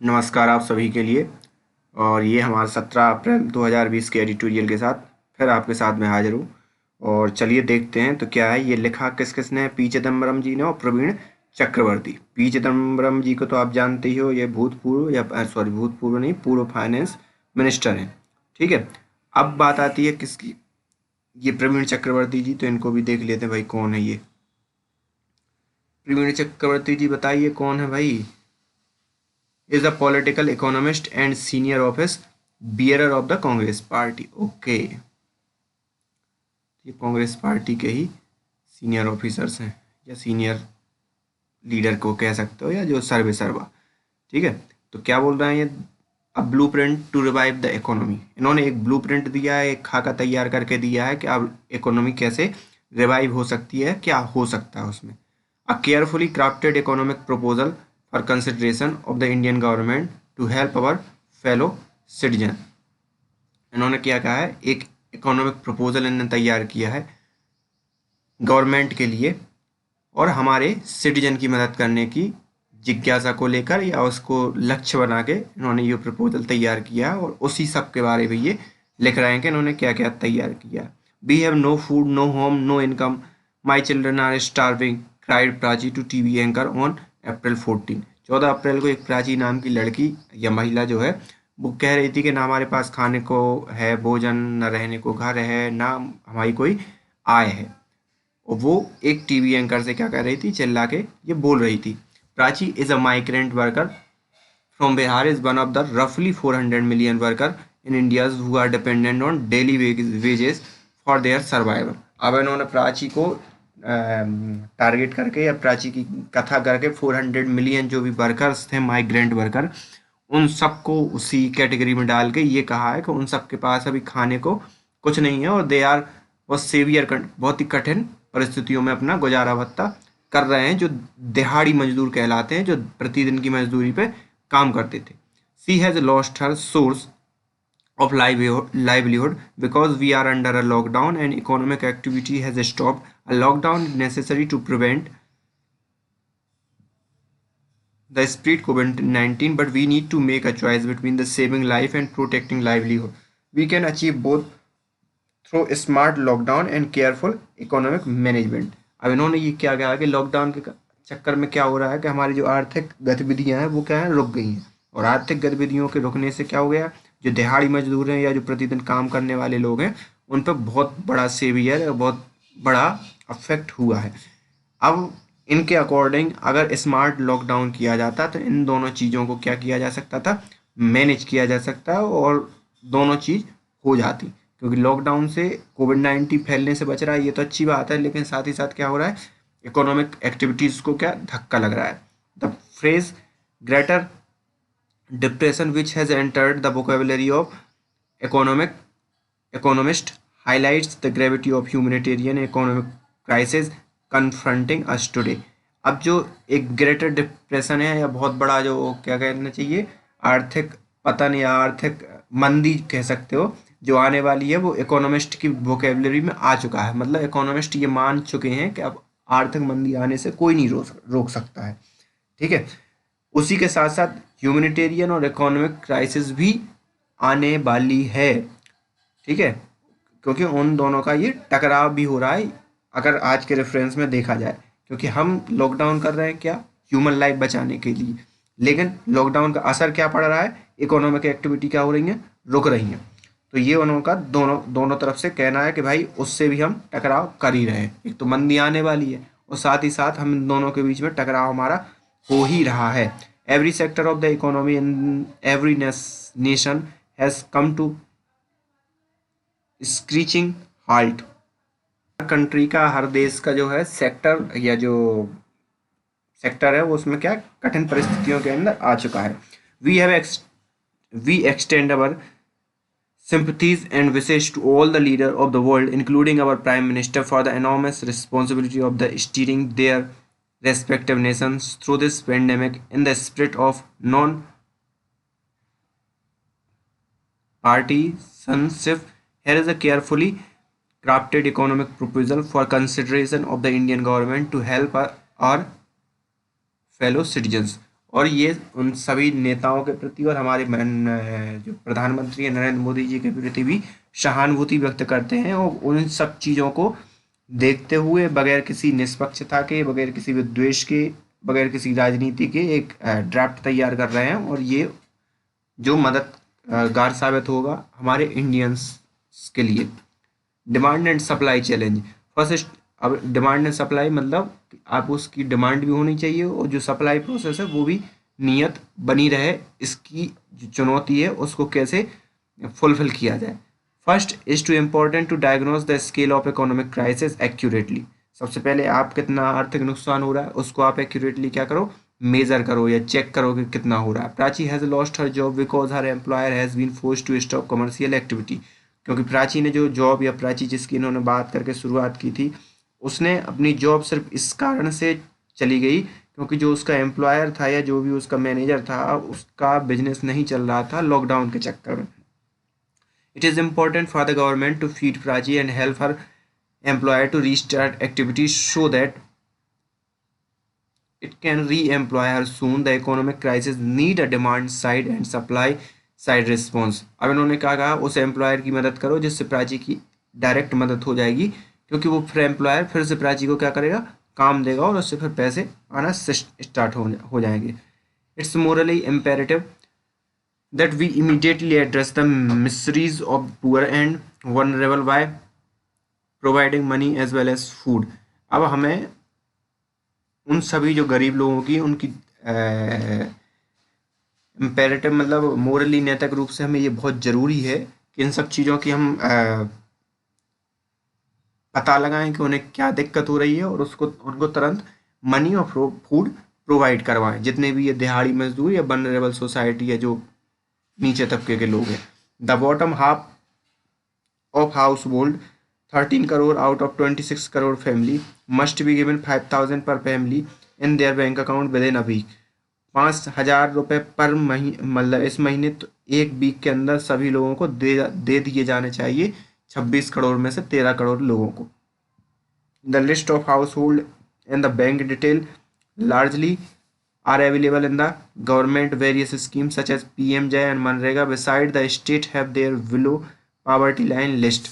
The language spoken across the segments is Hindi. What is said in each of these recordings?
नमस्कार आप सभी के लिए। और ये हमारा 17 अप्रैल 2020 के एडिटोरियल के साथ फिर आपके साथ में हाजिर हूँ। और चलिए देखते हैं तो क्या है। ये लिखा किस किसने है? पी चिदम्बरम जी ने और प्रवीण चक्रवर्ती। पी चिदम्बरम जी को तो आप जानते ही हो, ये भूतपूर्व या सॉरी भूतपूर्व नहीं, पूर्व फाइनेंस मिनिस्टर हैं। ठीक है। अब बात आती है किसकी? ये प्रवीण चक्रवर्ती जी। तो इनको भी देख लेते हैं भाई, कौन है ये प्रवीण चक्रवर्ती जी? बताइए कौन है भाई। is a political economist and senior office bearer of the Congress Party. Okay, ये कांग्रेस पार्टी के ही सीनियर ऑफिसर्स हैं, या सीनियर लीडर को कह सकते हो, या जो सर्वे सर्वा। ठीक है। तो क्या बोल रहे हैं ये? A blueprint to revive the economy. इन्होंने एक ब्लू प्रिंट दिया है, एक खाका तैयार करके दिया है कि अब इकोनॉमी कैसे रिवाइव हो सकती है, क्या हो सकता है उसमें। A carefully crafted economic proposal for consideration of the Indian government to help our fellow citizen. इन्होंने क्या कहा है? एक इकोनॉमिक प्रपोजल इन्होंने तैयार किया है गवर्नमेंट के लिए, और हमारे सिटीजन की मदद करने की जिज्ञासा को लेकर, या उसको लक्ष्य बना के इन्होंने ये प्रपोजल तैयार किया। और उसी सब के बारे में ये लिख रहे हैं कि इन्होंने क्या क्या तैयार किया। We have no food, no home, no income, my children are starving, cried Prachi to TV anchor on April 14। 14 अप्रैल को एक प्राची नाम की लड़की या महिला जो है, वो कह रही थी कि ना हमारे पास खाने को है भोजन, न रहने को घर है, ना हमारी कोई आय है। और वो एक टीवी एंकर से क्या कर रही थी? चिल्ला के ये बोल रही थी। Prachi is a migrant worker from Bihar, is one of the रफली 400 million worker in India who are dependent on daily wages for their survival. अब इन्होंने प्राची को टारगेट करके या प्राची की कथा करके 400 मिलियन जो भी वर्कर्स थे, माइग्रेंट वर्कर, उन सबको उसी कैटेगरी में डाल के ये कहा है कि उन सब के पास अभी खाने को कुछ नहीं है, और दे आर बहुत सेवियर, बहुत ही कठिन परिस्थितियों में अपना गुजारा भत्ता कर रहे हैं, जो दिहाड़ी मजदूर कहलाते हैं, जो प्रतिदिन की मजदूरी पे काम करते थे। She has lost her source of livelihood because we are under a lockdown and economic activity has stopped. A lockdown is necessary to prevent the spread COVID-19, but we need to make a choice between the saving life and protecting livelihood. We can achieve both through smart lockdown and careful economic management. अब इन्होंने ये क्या कहा कि लॉकडाउन के चक्कर में क्या हो रहा है कि हमारी जो आर्थिक गतिविधियां हैं वो क्या है, रुक गई हैं। और आर्थिक गतिविधियों के रुकने से क्या हो गया? जो दिहाड़ी मजदूर हैं या जो प्रतिदिन काम करने वाले लोग हैं, उन पर बहुत बड़ा सेवियर, बहुत बड़ा अफेक्ट हुआ है। अब इनके अकॉर्डिंग अगर स्मार्ट लॉकडाउन किया जाता तो इन दोनों चीज़ों को क्या किया जा सकता था? मैनेज किया जा सकता, और दोनों चीज़ हो जाती। क्योंकि लॉकडाउन से कोविड-19 फैलने से बच रहा है, ये तो अच्छी बात है, लेकिन साथ ही साथ क्या हो रहा है? इकोनॉमिक एक्टिविटीज़ को क्या धक्का लग रहा है। The phrase greater depression which has entered the vocabulary of economic economist highlights the gravity of humanitarian economic crisis confronting us today। अब जो एक ग्रेटर डिप्रेशन है, या बहुत बड़ा जो क्या कहना चाहिए, आर्थिक पतन या आर्थिक मंदी कह सकते हो, जो आने वाली है, वो इकोनॉमिस्ट की वोकेबलरी में आ चुका है। मतलब इकोनॉमिस्ट ये मान चुके हैं कि अब आर्थिक मंदी आने से कोई नहीं रोक सकता है। ठीक है। उसी के साथ साथ ह्यूमैनिटेरियन और इकोनॉमिक क्राइसिस भी आने वाली है। ठीक है। क्योंकि उन दोनों का ये टकराव भी हो रहा है, अगर आज के रेफरेंस में देखा जाए। क्योंकि हम लॉकडाउन कर रहे हैं क्या? ह्यूमन लाइफ बचाने के लिए, लेकिन लॉकडाउन का असर क्या पड़ रहा है? इकोनॉमिक एक्टिविटी क्या हो रही है? रुक रही हैं। तो ये उनका दोनों दोनों तरफ से कहना है कि भाई उससे भी हम टकराव कर ही रहे हैं। एक तो मंदी आने वाली है, और साथ ही साथ हम इन दोनों के बीच में टकराव हमारा हो ही रहा है। Every sector of the economy in every nation has come to screeching halt. हर कंट्री का, हर देश का जो है सेक्टर, या जो सेक्टर है, वो उसमें क्या कठिन परिस्थितियों के अंदर आ चुका है। We have we extend our sympathies and wishes to all the leaders of the world, including our Prime Minister, for the enormous responsibility of the steering their respective nations through this pandemic in the spirit of non-partisanship. Here is a carefully crafted economic proposal for consideration of the Indian government to help our fellow citizens। और ये उन सभी नेताओं के प्रति और हमारे जो प्रधानमंत्री हैं नरेंद्र मोदी जी के प्रति भी सहानुभूति व्यक्त करते हैं, और उन सब चीज़ों को देखते हुए बगैर किसी निष्पक्षता के, बगैर किसी विद्वेष के, बगैर किसी राजनीति के एक ड्राफ्ट तैयार कर रहे हैं। और ये जो मददगार साबित होगा हमारे इंडियंस के लिए। Demand and supply challenge. First, अब डिमांड एंड सप्लाई मतलब आप उसकी डिमांड भी होनी चाहिए और जो सप्लाई प्रोसेस है वो भी नियत बनी रहे। इसकी जो चुनौती है उसको कैसे फुलफिल किया जाए। First is to important to diagnose the scale of economic crisis accurately. सबसे पहले आप कितना आर्थिक नुकसान हो रहा है उसको आप एक्यूरेटली क्या करो, मेजर करो या चेक करो कि कितना हो रहा है। Prachi has lost her job because her employer has been forced to stop commercial activity. क्योंकि प्राची ने जो जॉब, या प्राची जिसकी इन्होंने बात करके शुरुआत की थी, उसने अपनी जॉब सिर्फ इस कारण से चली गई क्योंकि जो उसका एम्प्लॉयर था या जो भी उसका मैनेजर था उसका बिजनेस नहीं चल रहा था लॉकडाउन के चक्कर में। It is important for the government to feed Prachi and help her employer to restart activities so that it can re-employ her soon. The economic crisis need a demand side and supply side response. अब इन्होंने क्या कहा, उस एम्प्लॉयर की मदद करो जिससे प्राची की डायरेक्ट मदद हो जाएगी, क्योंकि वो फिर एम्प्लॉयर फिर से प्राची को क्या करेगा, काम देगा और उससे फिर पैसे आना स्टार्ट हो जाएंगे. It's morally imperative that we immediately address the miseries of poor and vulnerable by providing money as well as food. अब हमें उन सभी जो गरीब लोगों की उनकी इम्पेरेटिव मतलब मोरली नैतिक रूप से हमें ये बहुत ज़रूरी है कि इन सब चीज़ों की हम पता लगाएं कि उन्हें क्या दिक्कत हो रही है और उसको उनको तुरंत मनी और फूड प्रोवाइड करवाएं, जितने भी ये दिहाड़ी मजदूर या वल्नरेबल सोसाइटी है जो नीचे तबके के लोग हैं. The bottom half of household 13 crore out of 26 crore family must be given 5,000 per family in their bank account within a week. 5,000 रुपये पर महीने, मतलब इस महीने तो एक वीक के अंदर सभी लोगों को दे दिए जाने चाहिए, 26 करोड़ में से 13 करोड़ लोगों को. The list of house hold and the bank detail largely are available in the government various schemes such as PMJ and Manrega. Beside, the state have their below poverty line list.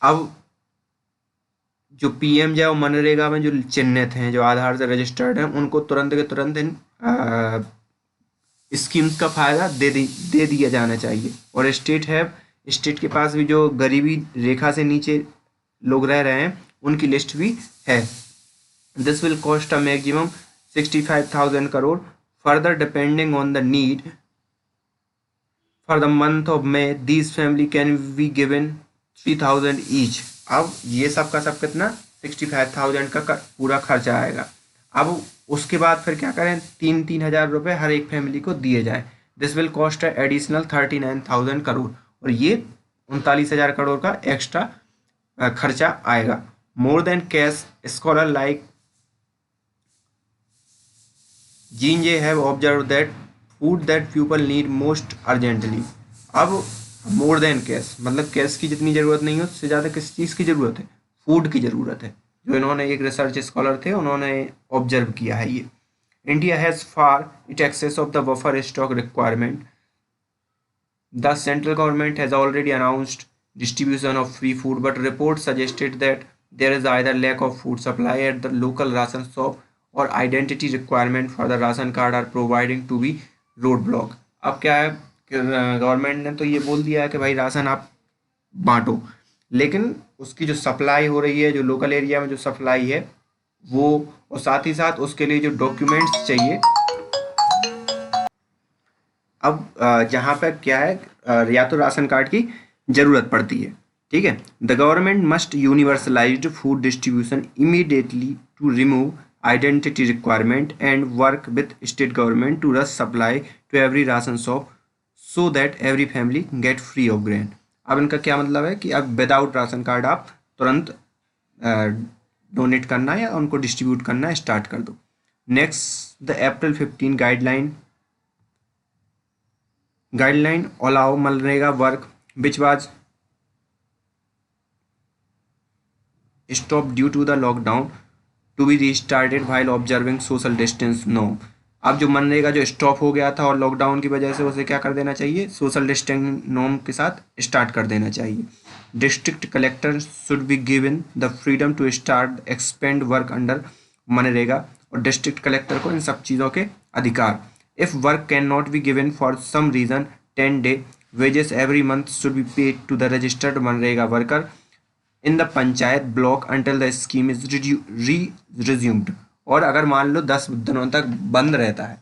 अब जो PMJ और मनरेगा में जो चिन्हित हैं, जो आधार से रजिस्टर्ड हैं, उनको तुरंत के तुरंत इन स्कीम्स का फायदा दे दिया जाना चाहिए. और स्टेट के पास भी जो गरीबी रेखा से नीचे लोग रह रहे हैं उनकी लिस्ट भी है. This will cost a maximum 65,000 crore. Further, depending on the need, for the month of May, these family can be given 3,000 each. अब ये सब का सब कितना 65,000 का पूरा खर्चा आएगा. अब उसके बाद फिर क्या करें, 3,000 रुपये हर एक फैमिली को दिए जाए. This will cost additional 39,000 crore. और ये 39,000 करोड़ का एक्स्ट्रा खर्चा आएगा. More than cash scholar like Jinje have observed that food that people need most urgently. अब मोर देन कैश मतलब कैश की जितनी ज़रूरत नहीं है उससे ज़्यादा किस चीज़ की ज़रूरत है, फूड की ज़रूरत है, जो इन्होंने एक रिसर्च स्कॉलर थे उन्होंने ऑब्जर्व किया है. ये India has far it excess of the buffer stock requirement. The central government has already announced distribution of free food, but reports suggested that there is either lack of food supply at the local ration shop और identity requirement for the ration card are providing to be road block. अब क्या है कि गवर्नमेंट ने तो ये बोल दिया है कि भाई राशन आप बांटो, लेकिन उसकी जो सप्लाई हो रही है, जो लोकल एरिया में जो सप्लाई है वो, और साथ ही साथ उसके लिए जो डॉक्यूमेंट्स चाहिए. अब जहाँ पर क्या है या तो राशन कार्ड की ज़रूरत पड़ती है, ठीक है. The government must universalized food distribution immediately to remove identity requirement and work with state government to rush supply to every ration shop so that every family get free of grain. अब इनका क्या मतलब है कि अब विदाउट राशन कार्ड आप तुरंत डोनेट करना या उनको डिस्ट्रीब्यूट करना स्टार्ट कर दो. Next, the April 15 guideline allow MNREGA work which was stopped due to the lockdown to be restarted while observing social distance norm. अब जो मनरेगा जो स्टॉप हो गया था और लॉकडाउन की वजह से उसे क्या कर देना चाहिए, सोशल डिस्टेंस नॉर्म के साथ स्टार्ट कर देना चाहिए। District collector should be given the freedom to start expand work under MNREGA, और डिस्ट्रिक्ट कलेक्टर को इन सब चीज़ों के अधिकार। If work can not be given for some reason 10 day wages every month should be paid to the registered MNREGA worker in the panchayat block until the scheme is resumed। और अगर मान लो 10 दिनों तक बंद रहता है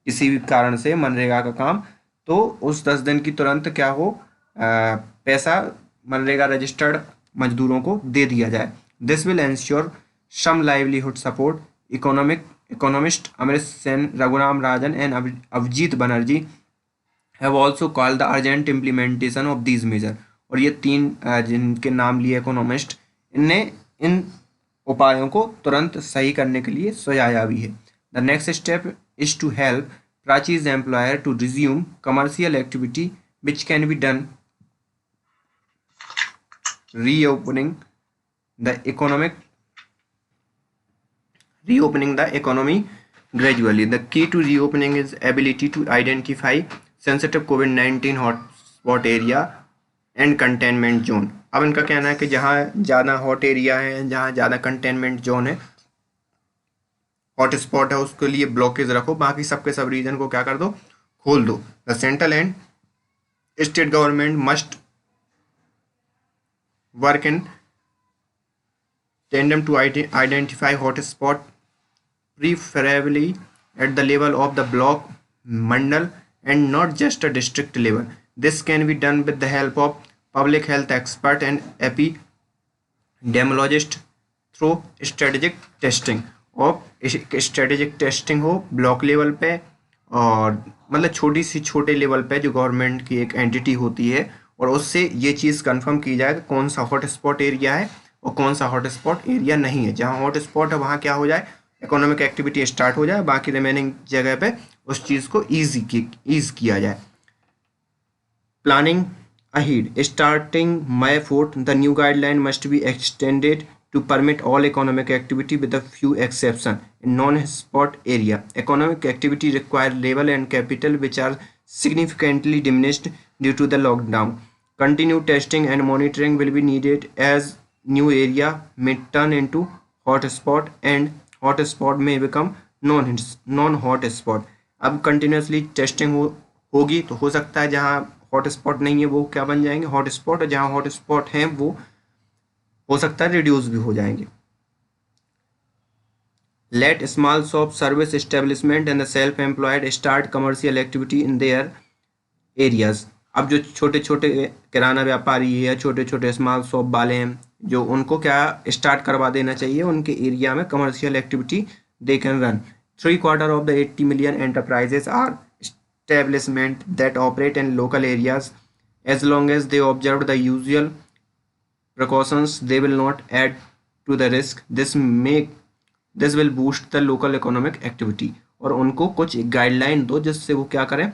किसी भी कारण से मनरेगा का काम, तो उस 10 दिन की तुरंत क्या हो, पैसा मनरेगा रजिस्टर्ड मजदूरों को दे दिया जाए। This will ensure some livelihood support. Economist Amartya Sen, Raghuram Rajan and Abhijit Banerjee have also called the urgent implementation of these measures। और ये तीन जिनके नाम लिए इकोनॉमिस्ट, इनने इन उपायों को तुरंत सही करने के लिए सुझाया भी है। The next step is to help purchase employer to resume commercial activity which can be done reopening the economy gradually। The key to reopening is ability to identify sensitive COVID-19 hotspot area and containment zone। अब इनका कहना है कि जहाँ ज़्यादा हॉट एरिया है, जहाँ ज़्यादा कंटेनमेंट जोन है, हॉट स्पॉट है, उसके लिए ब्लॉकेज रखो, बाकी सबके सब रीजन को क्या कर दो, खोल दो। The central and state government must work in tandem to identify hotspot, preferably at the level of the block, mandal and not just a district level। This can be done with the help of public health expert and epidemiologist through strategic testing। और स्ट्रेटेजिक टेस्टिंग हो ब्लॉक लेवल पे, और मतलब छोटे लेवल पे जो गवर्नमेंट की एक एंटिटी होती है, और उससे ये चीज़ कंफर्म की जाए कि कौन सा हॉट स्पॉट एरिया है और कौन सा हॉट स्पॉट एरिया नहीं है। जहाँ हॉट स्पॉट है वहाँ क्या हो जाए, इकोनॉमिक एक्टिविटी स्टार्ट हो जाए, बाकी रिमेनिंग जगह पे उस चीज़ को ईज किया जाए। Planning ahead starting May 4th, the new guideline must be extended to permit all economic activity with a few exceptions in non-hotspot area। Economic activity require labor and capital which are significantly diminished due to the lockdown। Continued testing and monitoring will be needed as new area may turn into hotspot and hotspot may become non-hot spot। अब कंटिन्यूसली टेस्टिंग होगी तो हो सकता है जहाँ हॉट स्पॉट नहीं है वो क्या बन जाएंगे, हॉट स्पॉट, और जहाँ हॉट स्पॉट हैं वो हो सकता है रिड्यूस भी हो जाएंगे। Let small shop service establishment and the self employed start commercial activity in their areas. अब जो छोटे छोटे किराना व्यापारी है, छोटे छोटे स्मॉल शॉप वाले हैं, जो उनको क्या स्टार्ट करवा देना चाहिए, उनके एरिया में commercial activity they can run. 3/4 of the 80 million enterprises are establishment that operate in local areas। as long as they observe the usual precautions they will not add to the risk। this will boost the local economic activity। और उनको कुछ गाइडलाइन दो जिससे वो क्या करें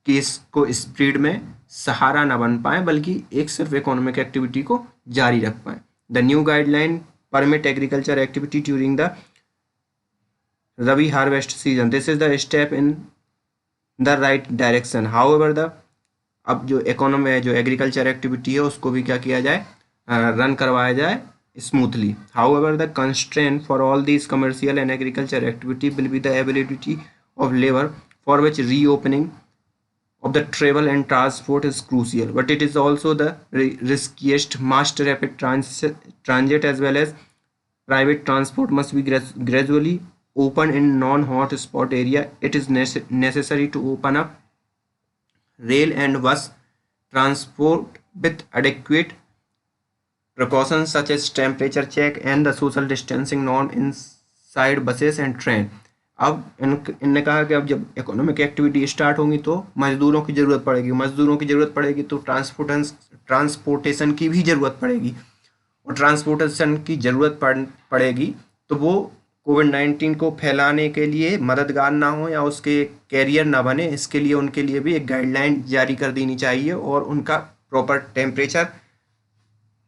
कि इसको स्प्रीड में सहारा ना बन पाए, बल्कि एक सिर्फ इकोनॉमिक एक्टिविटी को जारी रख पाए। The new guideline permit agriculture activity during the rabi harvest season. This is the step in the right direction. However the अब जो इकोनॉमी है, जो एग्रीकल्चर एक्टिविटी है, उसको भी क्या किया जाए, रन करवाया जाए smoothly। However, the constraint for all these commercial and agriculture activity will be the availability of labor, for which reopening of the travel and transport is crucial, but it is also the riskiest। mass rapid transit as well as private transport must be gradually open in non-hot spot area। it is necessary to open up rail and bus transport with adequate precautions such as temperature check and the social distancing norm inside buses and train। अब इनने कहा कि अब जब इकोनॉमिक एक्टिविटी स्टार्ट होंगी तो मजदूरों की ज़रूरत पड़ेगी, तो ट्रांसपोर्टेशन की भी ज़रूरत पड़ेगी, और ट्रांसपोर्टेशन की ज़रूरत पड़ेगी तो वो कोविड-19 को फैलाने के लिए मददगार ना हो या उसके कैरियर ना बने, इसके लिए उनके लिए भी एक गाइडलाइन जारी कर देनी चाहिए, और उनका प्रॉपर टेम्परेचर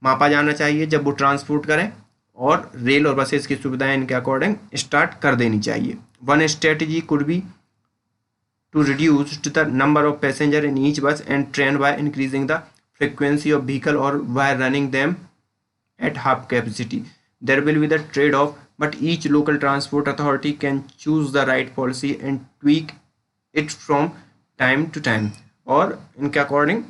मापा जाना चाहिए जब वो ट्रांसपोर्ट करें, और रेल और बसेस की सुविधाएं इनके अकॉर्डिंग स्टार्ट कर देनी चाहिए। One strategy could be to reduce the number of passenger in each bus and train by increasing the frequency of vehicle or by running them at half capacity. There will be the trade-off, but each local transport authority can choose the right policy and tweak it from time to time. और इनके अकॉर्डिंग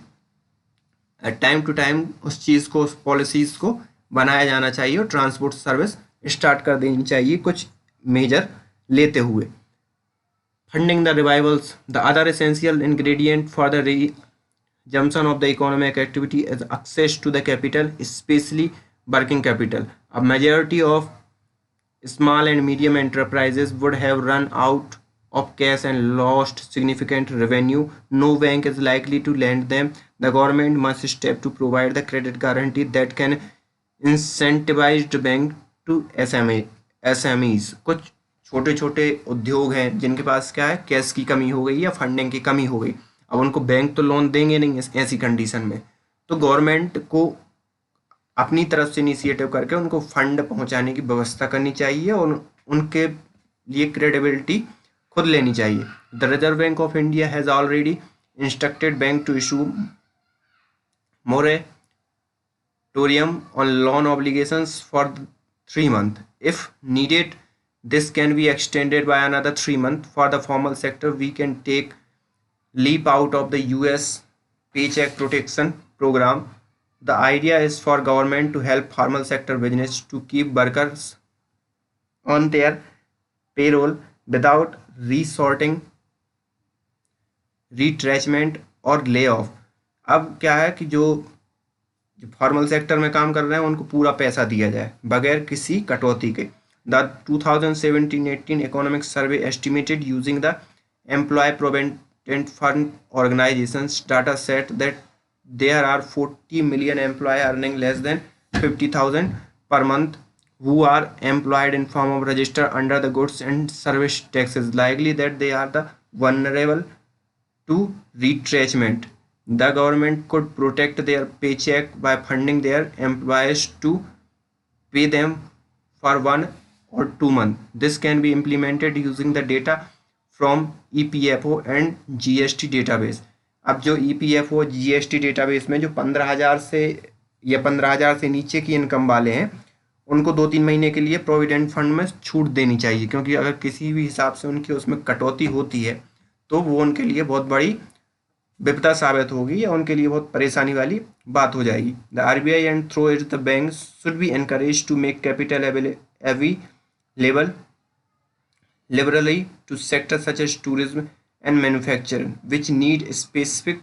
टाइम टू टाइम उस चीज़ को, उस पॉलिसीज़ को बनाया जाना चाहिए और ट्रांसपोर्ट सर्विस स्टार्ट कर देनी चाहिए कुछ मेजर लेते हुए। Funding the revivals. The other essential ingredient for the resumption of the economic activity is access to the capital, especially working capital. A majority of small and medium enterprises would have run out of cash and lost significant revenue. No bank is likely to lend them. The government must step to provide the credit guarantee that can incentivize the bank to SMEs. कुछ छोटे छोटे उद्योग हैं जिनके पास क्या है, कैश की कमी हो गई या फंडिंग की कमी हो गई। अब उनको बैंक तो लोन देंगे नहीं ऐसी कंडीशन में, तो गवर्नमेंट को अपनी तरफ से इनिशिएटिव करके उनको फंड पहुंचाने की व्यवस्था करनी चाहिए और उनके लिए क्रेडिबिलिटी खुद लेनी चाहिए। The reserve bank of India has already instructed bank to issue moratorium on loan obligations for 3 months if needed. This can be extended by another 3 months. For the formal sector, we can take leap out of the US Paycheck Protection Program. The idea is for government to help formal sector business to keep workers on their payroll without resorting retrenchment और layoff. अब क्या है कि जो फॉर्मल सेक्टर में काम कर रहे हैं उनको पूरा पैसा दिया जाए बगैर किसी कटौती के। The 2017-18 economic survey estimated using the Employee Provident Fund organization's data set that there are 40 million employees earning less than 50,000 per month who are employed in form of register under the goods and service taxes. Likely that they are the vulnerable to retrenchment. The government could protect their paycheck by funding their employees to pay them for 1 or 2 months. This can be implemented using the data from EPFO and GST database. अब जो EPFO GST database में जो 15,000 से या 15,000 से नीचे की इनकम वाले हैं उनको 2-3 महीने के लिए प्रोविडेंट फंड में छूट देनी चाहिए, क्योंकि अगर किसी भी हिसाब से उनकी उसमें कटौती होती है तो वो उनके लिए बहुत बड़ी विपदा साबित होगी या उनके लिए बहुत परेशानी वाली बात हो जाएगी। The RBI and through it the banks should be encouraged to make capital available liberally to sectors such as tourism and manufacturing, which need specific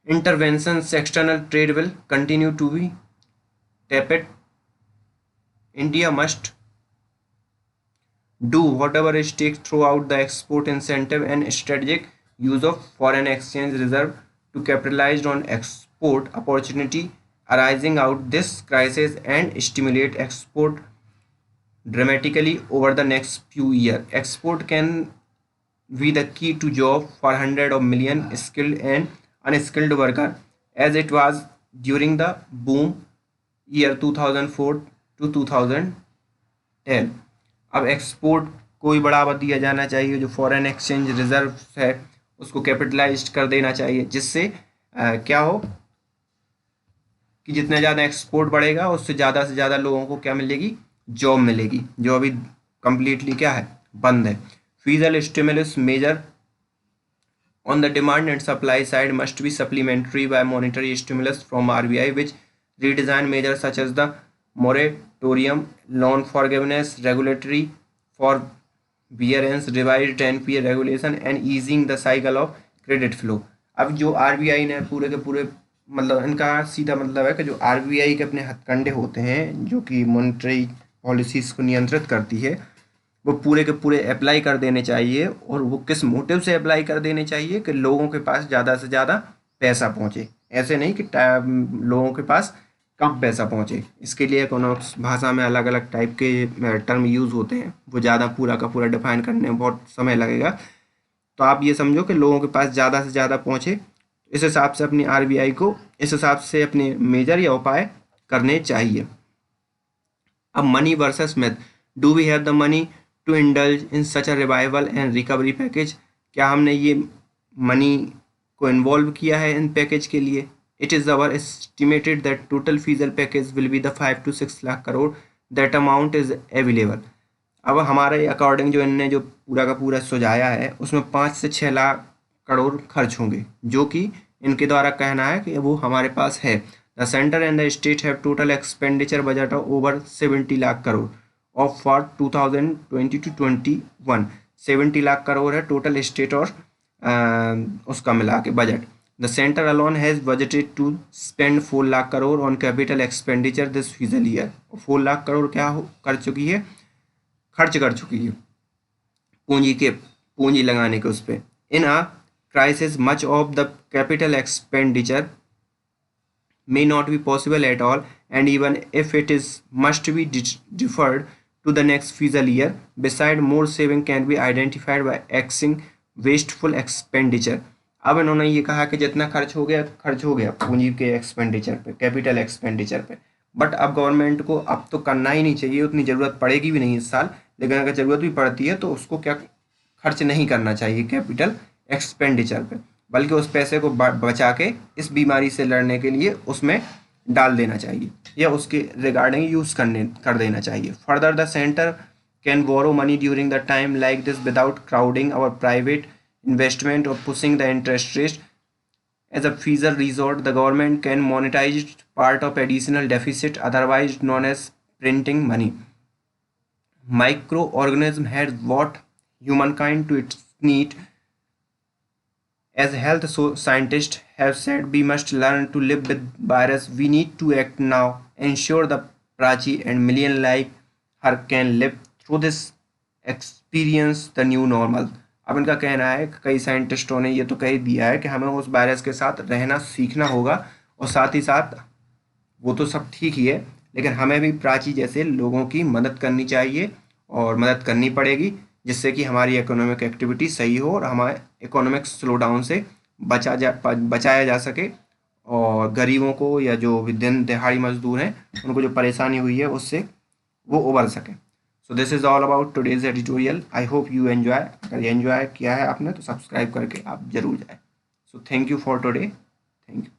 interventions. External trade will continue to be tepid. India must do whatever it takes throughout the export incentive and strategic use of foreign exchange reserve to capitalize on export opportunity arising out this crisis and stimulate export dramatically over the next few years. Export can be the key to job for hundreds of million skilled and unskilled workers, as it was during the boom year 2004 to 2010. अब एक्सपोर्ट को भी बढ़ावा दिया जाना चाहिए, जो फॉरेन एक्सचेंज रिजर्व है उसको कैपिटलाइज कर देना चाहिए, जिससे क्या हो कि जितना ज़्यादा एक्सपोर्ट बढ़ेगा उससे ज़्यादा से ज़्यादा लोगों को क्या मिलेगी, जॉब मिलेगी, जो अभी कंप्लीटली क्या है, बंद है। Fiscal stimulus measure on the demand and supply side must be supplementary by monetary stimulus from RBI, which redesign measures such as the moratorium, loan forgiveness, regulatory forbearance, revised NPA regulation and easing the cycle of credit flow. अब जो RBI ने पूरे के पूरे मतलब इनका सीधा मतलब है कि जो RBI के अपने हथकंडे होते हैं जो कि मॉनेटरी पॉलिसीज़ को नियंत्रित करती है, वो पूरे के पूरे अप्लाई कर देने चाहिए। और वो किस मोटिव से अप्लाई कर देने चाहिए कि लोगों के पास ज़्यादा से ज़्यादा पैसा पहुँचे, ऐसे नहीं कि लोगों के पास कम पैसा पहुँचे। इसके लिए इकोनॉमिक्स भाषा में अलग अलग टाइप के टर्म यूज़ होते हैं, वो ज़्यादा पूरा का पूरा डिफाइन करने में बहुत समय लगेगा। तो आप ये समझो कि लोगों के पास ज़्यादा से ज़्यादा पहुँचे, इस हिसाब से अपनी RBI को इस हिसाब से अपने मेजर या उपाय करने चाहिए। अब money versus myth, do we have the money to indulge in such a revival and recovery package? क्या हमने ये मनी को इन्वॉल्व किया है इन पैकेज के लिए? It is our estimated that total fiscal package will be the 5 to 6 lakh crore, that amount is available. अब हमारे अकॉर्डिंग जो इनने जो पूरा का पूरा सुझाया है उसमें 5 से 6 लाख करोड़ खर्च होंगे, जो कि इनके द्वारा कहना है कि वो हमारे पास है। The centre and the state have total expenditure budget of over 70 lakh crore of for 2020 to 21। 70 lakh crore है टोटल स्टेट और उसका मिला के budget. The centre alone has budgeted to spend 4 lakh crore on capital expenditure this fiscal year. 4 lakh crore क्या कर चुकी है, खर्च कर चुकी है पूंजी लगाने के उस पर। In a crisis much of the capital expenditure may not be possible at all, and even if it is must be deferred to the next fiscal year. Beside, more saving can be identified by axing wasteful expenditure। अब इन्होंने ये कहा कि जितना खर्च हो गया पूंजी के एक्सपेंडिचर पे, कैपिटल एक्सपेंडिचर पे, बट अब गवर्नमेंट को अब तो करना ही नहीं चाहिए, उतनी ज़रूरत पड़ेगी भी नहीं इस साल, लेकिन अगर ज़रूरत भी पड़ती है तो उसको क्या खर्च नहीं करना चाहिए कैपिटल एक्सपेंडिचर पे, बल्कि उस पैसे को बचा के इस बीमारी से लड़ने के लिए उसमें डाल देना चाहिए या उसके रिगार्डिंग यूज़ कर देना चाहिए। Further, the centre can borrow money during the time like this without crowding our private investment or pushing the interest rate as a fiscal resort. The government can monetize part of additional deficit otherwise known as printing money. Microorganism had brought humankind to its need. As health scientists have said, we must learn to live with virus. We need to act now, ensure the Prachi and million like her can live through this experience the new normal। अब इनका कहना है, कई साइंटिस्टों ने ये तो कह दिया है कि हमें उस वायरस के साथ रहना सीखना होगा, और साथ ही साथ वो तो सब ठीक ही है, लेकिन हमें भी प्राची जैसे लोगों की मदद करनी चाहिए और मदद करनी पड़ेगी, जिससे कि हमारी इकोनॉमिक एक्टिविटी सही हो और हमारे इकोनॉमिक स्लो डाउन से बचाया जा सके, और गरीबों को या जो दिन दिहाड़ी मजदूर हैं उनको जो परेशानी हुई है उससे वो उबर सकें। So this is all about today's editorial. I hope you enjoy. अगर एन्जॉय किया है आपने तो सब्सक्राइब करके आप जरूर जाए। So thank you for today. Thank you.